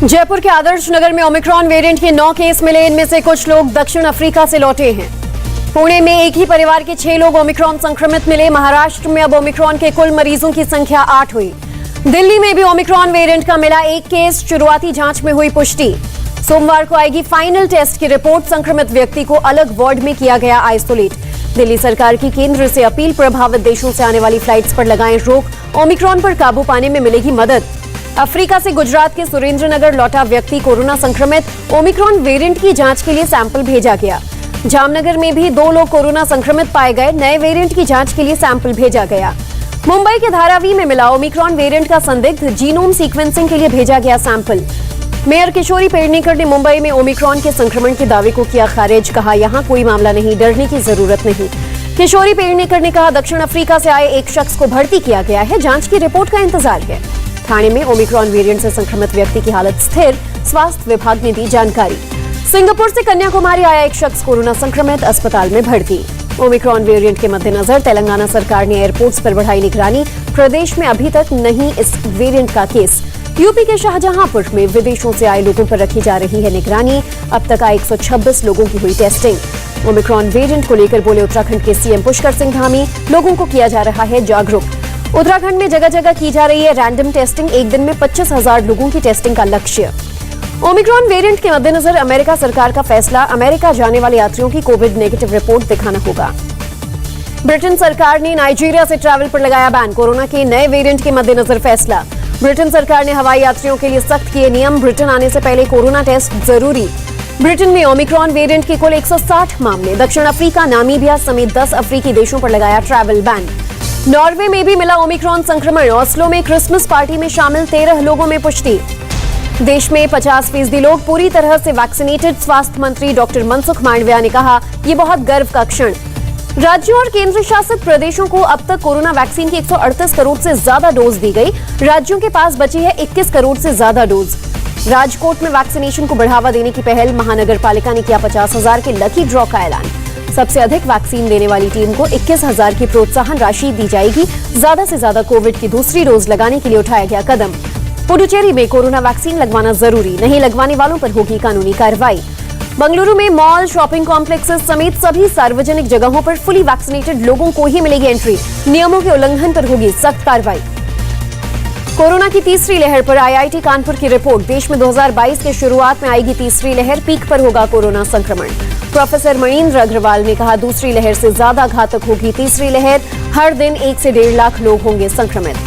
जयपुर के आदर्श नगर में Omicron variant के 9 केस मिले। इनमें से कुछ लोग दक्षिण अफ्रीका से लौटे हैं। पुणे में एक ही परिवार के 6 लोग ओमिक्रॉन संक्रमित मिले। महाराष्ट्र में अब ओमिक्रॉन के कुल मरीजों की संख्या 8 हुई। दिल्ली में भी ओमिक्रॉन वेरिएंट का मिला एक केस, शुरुआती जांच में हुई पुष्टि। सोमवार को आएगी फाइनल टेस्ट की रिपोर्ट। संक्रमित व्यक्ति को अलग वार्ड में किया गया आइसोलेट। दिल्ली सरकार की केंद्र से अपील, प्रभावित देशों से आने वाली फ्लाइट्स पर लगाएं रोक। ओमिक्रॉन पर काबू पाने में मिलेगी मदद। अफ्रीका से गुजरात के सुरेंद्रनगर लौटा व्यक्ति कोरोना संक्रमित। ओमिक्रॉन वेरिएंट की जांच के लिए सैंपल भेजा गया। जामनगर में भी 2 लोग कोरोना संक्रमित पाए गए। नए वेरिएंट की जांच के लिए सैंपल भेजा गया। मुंबई के धारावी में मिला ओमिक्रॉन वेरिएंट का संदिग्ध। जीनोम सीक्वेंसिंग के लिए भेजा गया सैंपल। मेयर किशोरी पेडनेकर ने मुंबई में ओमिक्रॉन के संक्रमण के दावे को किया खारिज। कहा, यहां कोई मामला नहीं, डरने की जरूरत नहीं। किशोरी पेडनेकर ने कहा, दक्षिण अफ्रीका से आए एक शख्स को भर्ती किया गया है। जांच की रिपोर्ट का इंतजार है। थाने में ओमिक्रॉन वेरिएंट से संक्रमित व्यक्ति की हालत स्थिर, स्वास्थ्य विभाग ने दी जानकारी। सिंगापुर से कन्याकुमारी आया एक शख्स कोरोना संक्रमित, अस्पताल में भर्ती। ओमिक्रॉन वेरिएंट के मद्देनजर तेलंगाना सरकार ने एयरपोर्ट्स पर बढ़ाई निगरानी। प्रदेश में अभी तक नहीं इस वेरिएंट का केस। यूपी के शाहजहांपुर में विदेशों से आए लोगों पर रखी जा रही है निगरानी। अब तक 126 लोगों की हुई टेस्टिंग। ओमिक्रॉन वेरिएंट को लेकर बोले उत्तराखंड के सीएम पुष्कर सिंह धामी, लोगों को किया जा रहा है जागरूक। उत्तराखंड में जगह जगह की जा रही है रैंडम टेस्टिंग। एक दिन में 25,000 लोगों की टेस्टिंग का लक्ष्य। ओमिक्रॉन वेरिएंट के मद्देनजर अमेरिका सरकार का फैसला, अमेरिका जाने वाले यात्रियों की कोविड नेगेटिव रिपोर्ट दिखाना होगा। ब्रिटेन सरकार ने नाइजीरिया से ट्रैवल पर लगाया बैन। कोरोना के नए वेरिएंट के मद्देनजर फैसला। ब्रिटेन सरकार ने हवाई यात्रियों के लिए सख्त किए नियम। ब्रिटेन आने से पहले कोरोना टेस्ट जरूरी। ब्रिटेन में ओमिक्रॉन वेरिएंट के कुल 160 मामले। दक्षिण अफ्रीका, नामीबिया समेत 10 अफ्रीकी देशों पर लगाया ट्रैवल बैन। नॉर्वे में भी मिला ओमिक्रॉन संक्रमण। ऑस्लो में क्रिसमस पार्टी में शामिल 13 लोगों में पुष्टि। देश में 50% लोग पूरी तरह से वैक्सीनेटेड। स्वास्थ्य मंत्री डॉक्टर मनसुख मांडविया ने कहा, ये बहुत गर्व का क्षण। राज्यों और केंद्र शासित प्रदेशों को अब तक कोरोना वैक्सीन की 138 करोड़ से ज्यादा डोज दी गई। राज्यों के पास बची है 21 करोड़ से ज्यादा डोज। राजकोट में वैक्सीनेशन को बढ़ावा देने की पहल। महानगर पालिका ने किया 50,000 के लकी ड्रॉ का ऐलान। सबसे अधिक वैक्सीन देने वाली टीम को 21,000 की प्रोत्साहन राशि दी जाएगी। ज्यादा से ज्यादा कोविड की दूसरी डोज लगाने के लिए उठाया गया कदम। पुडुचेरी में कोरोना वैक्सीन लगवाना जरूरी, नहीं लगवाने वालों पर होगी कानूनी कार्रवाई। बंगलुरु में मॉल, शॉपिंग कॉम्प्लेक्सेस समेत सभी सार्वजनिक जगहों पर फुली वैक्सीनेटेड लोगों को ही मिलेगी एंट्री। नियमों के उल्लंघन पर होगी सख्त कार्रवाई। कोरोना की तीसरी लहर पर आईआईटी कानपुर की रिपोर्ट। देश में 2022 के शुरुआत में आएगी तीसरी लहर। पीक पर होगा कोरोना संक्रमण। प्रोफेसर मणीन्द्र अग्रवाल ने कहा, दूसरी लहर से ज्यादा घातक होगी तीसरी लहर। हर दिन 1 से 1.5 लाख लोग होंगे संक्रमित।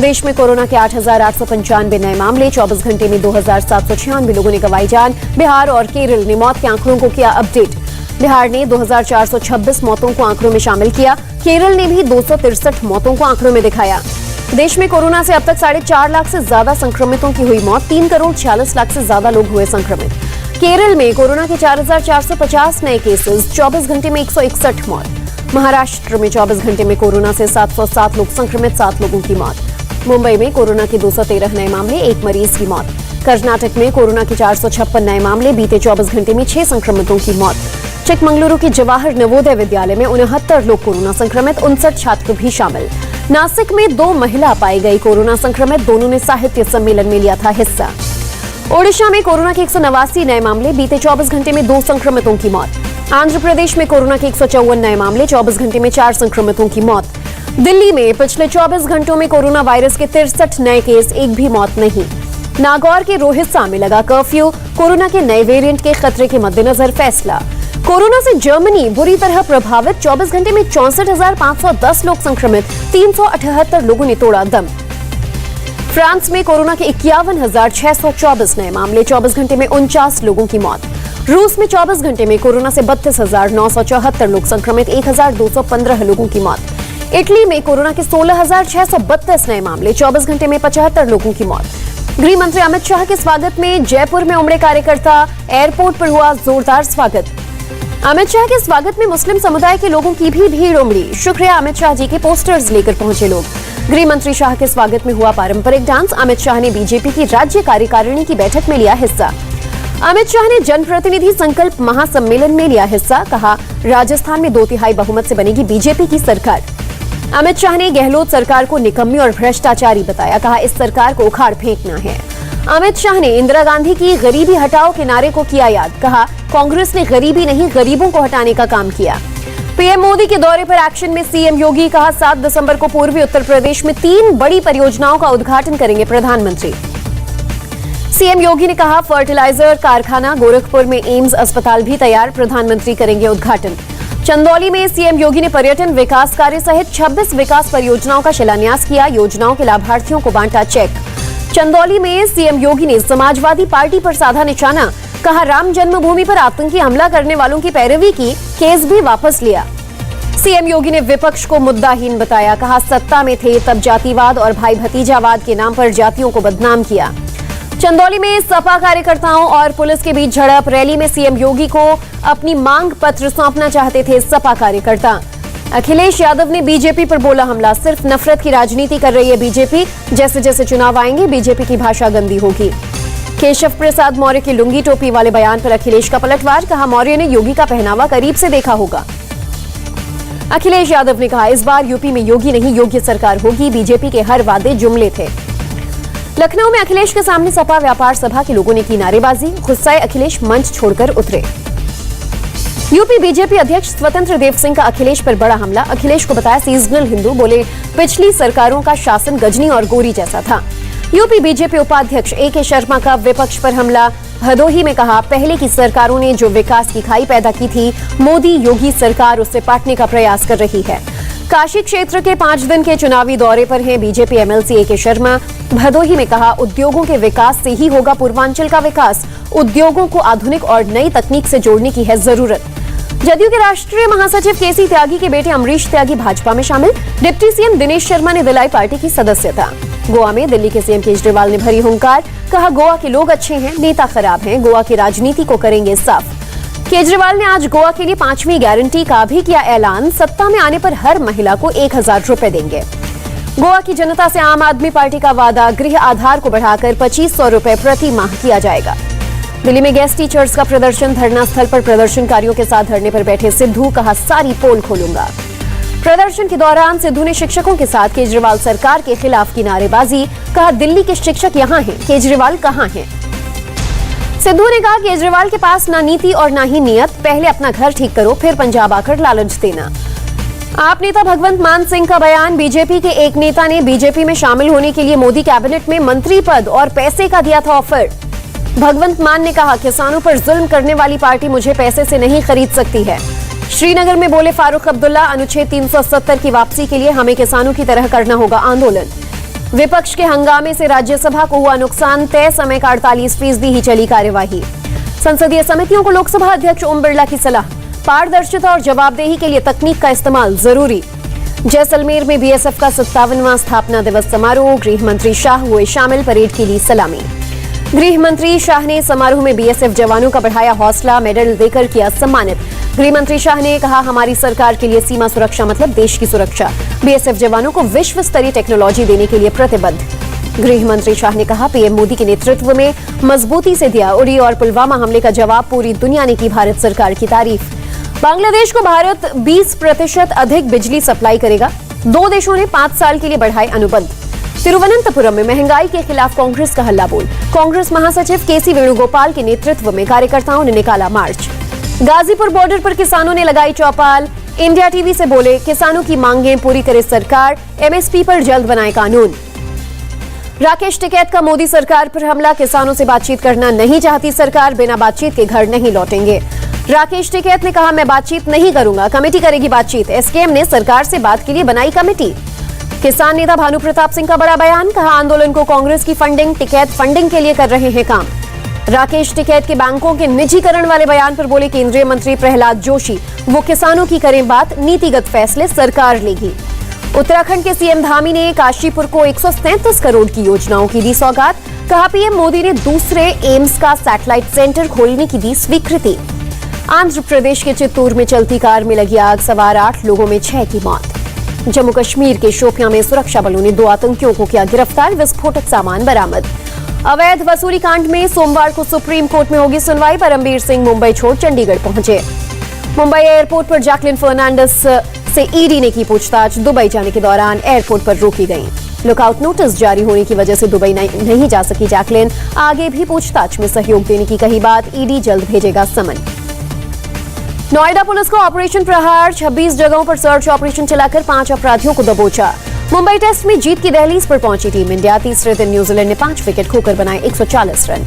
देश में कोरोना के 8,895 नए मामले। 24 घंटे में 2,796 लोगों ने गंवाई जान। बिहार और केरल ने मौत के आंकड़ों को किया अपडेट। बिहार ने 2,426 मौतों को आंकड़ों में शामिल किया। केरल ने भी 263 मौतों को आंकड़ों में दिखाया। देश में कोरोना से अब तक 4.5 लाख से ज्यादा संक्रमितों की हुई मौत। 3 करोड़ 46 लाख से ज्यादा लोग हुए संक्रमित। केरल में कोरोना के 4,450 नए केसेस। 24 घंटे में 161 मौत। महाराष्ट्र में 24 घंटे में कोरोना से 707 लोग संक्रमित, 7 लोगों की मौत। मुंबई में कोरोना के 213 नए मामले, 1 मरीज की मौत। कर्नाटक में कोरोना के 456 नए मामले। बीते 24 घंटे में 6 संक्रमितों की मौत। चिकमंगलुरु की जवाहर नवोदय विद्यालय में 69 लोग कोरोना संक्रमित, 59 छात्र भी शामिल। नासिक में 2 महिला पाई गई कोरोना संक्रमित। दोनों ने साहित्य सम्मेलन में लिया था हिस्सा। ओडिशा में कोरोना के 189 नए मामले। बीते 24 घंटे में 2 संक्रमितों की मौत। आंध्र प्रदेश में कोरोना के 154 नए मामले। 24 घंटे में 4 संक्रमितों की मौत। दिल्ली में पिछले 24 घंटों में कोरोना वायरस के 63 नए केस, एक भी मौत नहीं। नागौर के रोहित्सा में लगा कर्फ्यू। कोरोना के नए वेरिएंट के खतरे के मद्देनजर फैसला। कोरोना से जर्मनी बुरी तरह प्रभावित। 24 घंटे में 64,510 लोग संक्रमित, 378 लोगों ने तोड़ा दम। फ्रांस में कोरोना के 51,624 नए मामले। 24 घंटे में 49 लोगों की मौत। रूस में 24 घंटे में कोरोना से 32,974 लोग संक्रमित, 1,215 लोगों की मौत। इटली में कोरोना के 16,632 नए मामले। 24 घंटे में 75 लोगों की मौत। गृह मंत्री अमित शाह के स्वागत में जयपुर में उमड़े कार्यकर्ता। एयरपोर्ट पर हुआ जोरदार स्वागत। अमित शाह के स्वागत में मुस्लिम समुदाय के लोगों की भी भीड़ उमड़ी। शुक्रिया अमित शाह जी के पोस्टर्स लेकर पहुंचे लोग। गृह मंत्री शाह के स्वागत में हुआ पारंपरिक डांस। अमित शाह ने बीजेपी की राज्य कार्यकारिणी की बैठक में लिया हिस्सा। अमित शाह ने जनप्रतिनिधि संकल्प महासम्मेलन में लिया हिस्सा। कहा, राजस्थान में 2/3 बहुमत से बनेगी बीजेपी की सरकार। अमित शाह ने गहलोत सरकार को निकम्मी और भ्रष्टाचारी बताया। कहा, इस सरकार को उखाड़ फेंकना है। अमित शाह ने इंदिरा गांधी की गरीबी हटाओ के नारे को किया याद। कहा, कांग्रेस ने गरीबी नहीं गरीबों को हटाने का काम किया। पीएम मोदी के दौरे पर एक्शन में सीएम योगी। कहा, 7 दिसंबर को पूर्वी उत्तर प्रदेश में 3 बड़ी परियोजनाओं का उद्घाटन करेंगे प्रधानमंत्री। सीएम योगी ने कहा, फर्टिलाइजर कारखाना, गोरखपुर में एम्स अस्पताल भी तैयार, प्रधानमंत्री करेंगे उद्घाटन। चंदौली में सीएम योगी ने पर्यटन विकास कार्य सहित 26 विकास परियोजनाओं का शिलान्यास किया। योजनाओं के लाभार्थियों को बांटा चेक। चंदौली में सीएम योगी ने समाजवादी पार्टी पर साधा निशाना। कहा, राम जन्मभूमि पर आतंकी हमला करने वालों की पैरवी की, केस भी वापस लिया। सीएम योगी ने विपक्ष को मुद्दाहीन बताया। कहा, सत्ता में थे तब जातिवाद और भाई भतीजावाद के नाम पर जातियों को बदनाम किया। चंदौली में सपा कार्यकर्ताओं और पुलिस के बीच झड़प। रैली में सीएम योगी को अपनी मांग पत्र सौंपना चाहते थे सपा कार्यकर्ता। अखिलेश यादव ने बीजेपी पर बोला हमला। सिर्फ नफरत की राजनीति कर रही है बीजेपी। जैसे जैसे चुनाव आएंगे बीजेपी की भाषा गंदी होगी। केशव प्रसाद मौर्य के लुंगी टोपी वाले बयान पर अखिलेश का पलटवार। कहा, मौर्य ने योगी का पहनावा करीब से देखा होगा। अखिलेश यादव ने कहा, इस बार यूपी में योगी नहीं योग्य सरकार होगी। बीजेपी के हर वादे जुमले थे। लखनऊ में अखिलेश के सामने सपा व्यापार सभा के लोगों ने की नारेबाजी। गुस्साए अखिलेश मंच छोड़कर उतरे। यूपी बीजेपी अध्यक्ष स्वतंत्र देव सिंह का अखिलेश पर बड़ा हमला। अखिलेश को बताया सीजनल हिंदू। बोले, पिछली सरकारों का शासन गजनी और गोरी जैसा था। यूपी बीजेपी उपाध्यक्ष AK शर्मा का विपक्ष पर हमला। भदोही में कहा, पहले की सरकारों ने जो विकास की खाई पैदा की थी, मोदी योगी सरकार उससे पाटने का प्रयास कर रही है। काशी क्षेत्र के 5 दिन के चुनावी दौरे पर हैं BJP MLC AK Sharma. Bhadohi में कहा, उद्योगों के विकास से ही होगा पूर्वांचल का विकास। उद्योगों को आधुनिक और नई तकनीक से जोड़ने की है जरूरत। जदयू के राष्ट्रीय महासचिव KC त्यागी के बेटे अमरीश त्यागी भाजपा में शामिल। डिप्टी सीएम दिनेश शर्मा ने दिलाई पार्टी की सदस्यता। गोवा में दिल्ली के सीएम केजरीवाल ने भरी हुंकार। कहा, गोवा के लोग अच्छे हैं, नेता खराब हैं। गोवा की राजनीति को करेंगे साफ। केजरीवाल ने आज गोवा के लिए 5वीं गारंटी का भी किया ऐलान। सत्ता में आने पर हर महिला को 1000 रुपए देंगे। गोवा की जनता से आम आदमी पार्टी का वादा, गृह आधार को बढ़ाकर 2500 रुपए प्रति माह किया जाएगा। दिल्ली में गेस्ट टीचर्स का प्रदर्शन। धरना स्थल पर प्रदर्शनकारियों के साथ धरने पर बैठे सिद्धू। कहा, सारी पोल खोलूंगा। प्रदर्शन के दौरान सिद्धू ने शिक्षकों के साथ केजरीवाल सरकार के खिलाफ की नारेबाजी। कहा, दिल्ली के शिक्षक यहाँ हैं, केजरीवाल कहाँ हैं। सिद्धू ने कहा, केजरीवाल के पास ना नीति और ना ही नियत। पहले अपना घर ठीक करो, फिर पंजाब आकर लालच देना। आप नेता भगवंत मान सिंह का बयान। बीजेपी के एक नेता ने बीजेपी में शामिल होने के लिए मोदी कैबिनेट में मंत्री पद और पैसे का दिया था ऑफर। भगवंत मान ने कहा, किसानों पर जुल्म करने वाली पार्टी मुझे पैसे से नहीं खरीद सकती है। श्रीनगर में बोले फारूक अब्दुल्ला, अनुच्छेद 370 की वापसी के लिए हमें किसानों की तरह करना होगा आंदोलन। विपक्ष के हंगामे से राज्यसभा को हुआ नुकसान। तय समय का 48% ही चली कार्यवाही। संसदीय समितियों को लोकसभा अध्यक्ष ओम बिरला की सलाह। पारदर्शिता और जवाबदेही के लिए तकनीक का इस्तेमाल जरूरी। जैसलमेर में BSF का 57वां स्थापना दिवस समारोह। गृह मंत्री शाह हुए शामिल, परेड के लिए सलामी। गृह मंत्री शाह ने समारोह में BSF जवानों का बढ़ाया हौसला, मेडल देकर किया सम्मानित। गृह मंत्री शाह ने कहा, हमारी सरकार के लिए सीमा सुरक्षा मतलब देश की सुरक्षा। BSF जवानों को विश्व स्तरीय टेक्नोलॉजी देने के लिए प्रतिबद्ध। गृह मंत्री शाह ने कहा, पीएम मोदी के नेतृत्व में मजबूती से दिया उरी और पुलवामा हमले का जवाब। पूरी दुनिया ने की भारत सरकार की तारीफ। बांग्लादेश को भारत 20% अधिक बिजली सप्लाई करेगा। 2 देशों ने 5 साल के लिए बढ़ाए अनुबंध। तिरुवनंतपुरम में महंगाई के खिलाफ कांग्रेस का हल्ला बोल। कांग्रेस महासचिव KC वेणुगोपाल के नेतृत्व में कार्यकर्ताओं ने निकाला मार्च। गाजीपुर बॉर्डर पर किसानों ने लगाई चौपाल। इंडिया टीवी से बोले, किसानों की मांगें पूरी करे सरकार। MSP पर जल्द बनाए कानून। राकेश टिकैत का मोदी सरकार पर हमला। किसानों से बातचीत करना नहीं चाहती सरकार, बिना बातचीत के घर नहीं लौटेंगे। राकेश टिकैत ने कहा, मैं बातचीत नहीं करूंगा, कमेटी करेगी बातचीत। SKM ने सरकार से बात के लिए बनाई कमेटी। किसान नेता भानु प्रताप सिंह का बड़ा बयान। कहा, आंदोलन को कांग्रेस की फंडिंग, टिकैत फंडिंग के लिए कर रहे हैं काम। राकेश टिकैत के बैंकों के निजीकरण वाले बयान पर बोले केंद्रीय मंत्री प्रहलाद जोशी, वो किसानों की करें बात, नीतिगत फैसले सरकार लेगी। उत्तराखंड के CM धामी ने काशीपुर को 137 करोड़ की योजनाओं की दी सौगात। कहा, पीएम मोदी ने दूसरे एम्स का सैटेलाइट सेंटर खोलने की दी स्वीकृति। आंध्र प्रदेश के चित्तूर में चलती कार में लगी आग, सवार 8 लोगों में 6 की मौत। जम्मू कश्मीर के शोपियां में सुरक्षा बलों ने 2 आतंकियों को किया गिरफ्तार, विस्फोटक सामान बरामद। अवैध वसूली कांड में सोमवार को सुप्रीम कोर्ट में होगी सुनवाई। परमबीर सिंह मुंबई छोड़ चंडीगढ़ पहुंचे। मुंबई एयरपोर्ट पर जैकलिन फर्नांडिस से ED ने की पूछताछ। दुबई जाने के दौरान एयरपोर्ट पर रोकी गईं। लुकआउट नोटिस जारी होने की वजह से दुबई नहीं जा सकी जैकलिन। आगे भी पूछताछ में सहयोग देने की कही बात, ईडी जल्द भेजेगा समन। नोएडा पुलिस को ऑपरेशन प्रहार, 26 जगहों पर सर्च ऑपरेशन चलाकर 5 अपराधियों को दबोचा। मुंबई टेस्ट में जीत की दहलीज पर पहुंची टीम इंडिया। तीसरे दिन न्यूजीलैंड ने 5 विकेट खोकर बनाए 140 रन।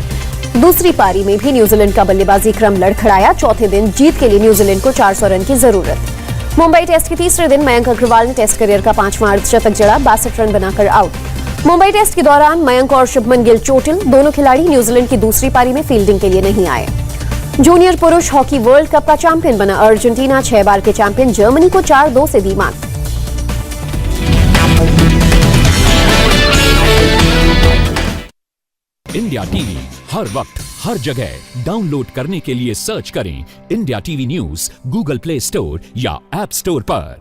दूसरी पारी में भी न्यूजीलैंड का बल्लेबाजी क्रम लड़खड़ाया। चौथे दिन जीत के लिए न्यूजीलैंड को 400 रन की जरूरत। मुंबई टेस्ट के तीसरे दिन मयंक अग्रवाल ने टेस्ट करियर का 5वां अर्धशतक जड़ा, 62 रन बनाकर आउट। मुंबई टेस्ट के दौरान मयंक और शुभमन गिल चोटिल, दोनों खिलाड़ी न्यूजीलैंड की दूसरी पारी में फील्डिंग के लिए नहीं आए। जूनियर पुरुष हॉकी वर्ल्ड कप का चैंपियन बना अर्जेंटीना, 6 बार के चैंपियन जर्मनी को 4-2 से दी मात। इंडिया टीवी हर वक्त हर जगह डाउनलोड करने के लिए सर्च करें India TV news Google play store या ऐप स्टोर पर।